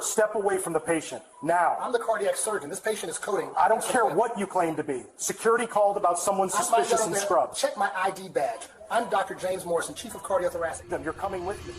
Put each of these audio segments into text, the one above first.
Step away from the patient, now. I'm the cardiac surgeon. This patient is coding. I don't care what you claim to be. Security called about someone suspicious in scrubs. Check my ID badge. I'm Dr. James Morrison, Chief of Cardiothoracic. You're coming with me.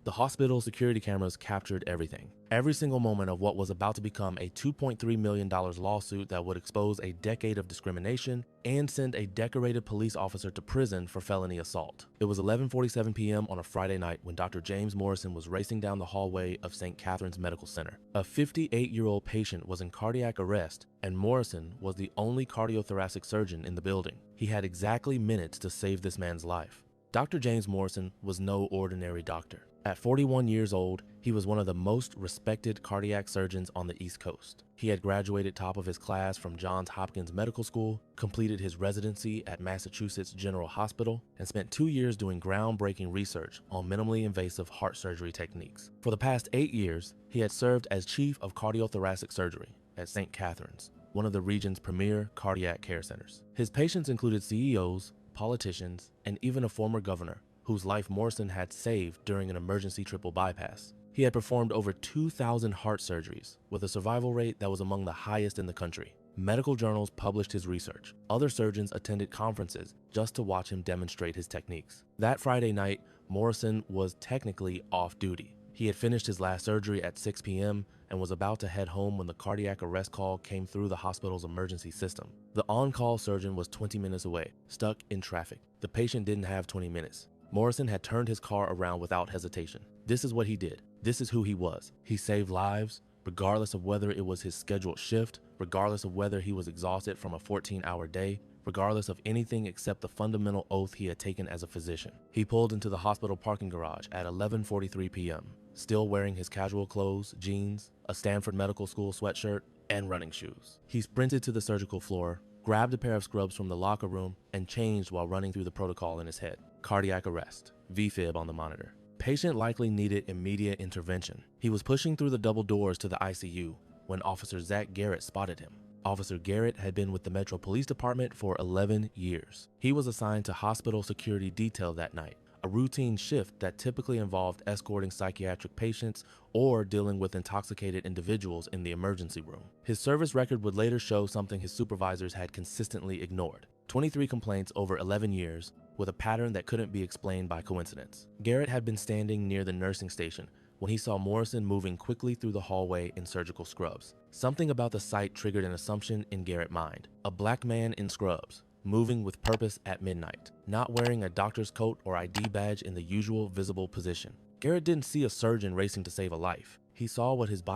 The hospital security cameras captured everything. Every single moment of what was about to become a $2.3 million lawsuit that would expose a decade of discrimination and send a decorated police officer to prison for felony assault. It was 11:47 p.m. on a Friday night when Dr. James Morrison was racing down the hallway of St. Catherine's Medical Center. A 58-year-old patient was in cardiac arrest, and Morrison was the only cardiothoracic surgeon in the building. He had exactly minutes to save this man's life. Dr. James Morrison was no ordinary doctor. At 41 years old, he was one of the most respected cardiac surgeons on the East Coast. He had graduated top of his class from Johns Hopkins Medical School, completed his residency at Massachusetts General Hospital, and spent 2 years doing groundbreaking research on minimally invasive heart surgery techniques. For the past 8 years, he had served as Chief of Cardiothoracic Surgery at St. Catherine's, one of the region's premier cardiac care centers. His patients included CEOs, politicians, and even a former governor whose life Morrison had saved during an emergency triple bypass. He had performed over 2,000 heart surgeries with a survival rate that was among the highest in the country. Medical journals published his research. Other surgeons attended conferences just to watch him demonstrate his techniques. That Friday night, Morrison was technically off duty. He had finished his last surgery at 6 p.m. and was about to head home when the cardiac arrest call came through the hospital's emergency system. The on-call surgeon was 20 minutes away, stuck in traffic. The patient didn't have 20 minutes. Morrison had turned his car around without hesitation. This is what he did. This is who he was. He saved lives, regardless of whether it was his scheduled shift, regardless of whether he was exhausted from a 14-hour day, regardless of anything except the fundamental oath he had taken as a physician. He pulled into the hospital parking garage at 11:43 p.m., still wearing his casual clothes, jeans, a Stanford Medical School sweatshirt, and running shoes. He sprinted to the surgical floor, grabbed a pair of scrubs from the locker room, and changed while running through the protocol in his head. Cardiac arrest, VFib on the monitor. Patient likely needed immediate intervention. He was pushing through the double doors to the ICU when Officer Zach Garrett spotted him. Officer Garrett had been with the Metro Police Department for 11 years. He was assigned to hospital security detail that night, a routine shift that typically involved escorting psychiatric patients or dealing with intoxicated individuals in the emergency room. His service record would later show something his supervisors had consistently ignored: 23 complaints over 11 years, with a pattern that couldn't be explained by coincidence. Garrett had been standing near the nursing station when he saw Morrison moving quickly through the hallway in surgical scrubs. Something about the sight triggered an assumption in Garrett's mind: a black man in scrubs, moving with purpose at midnight, not wearing a doctor's coat or ID badge in the usual visible position. Garrett didn't see a surgeon racing to save a life. He saw what his body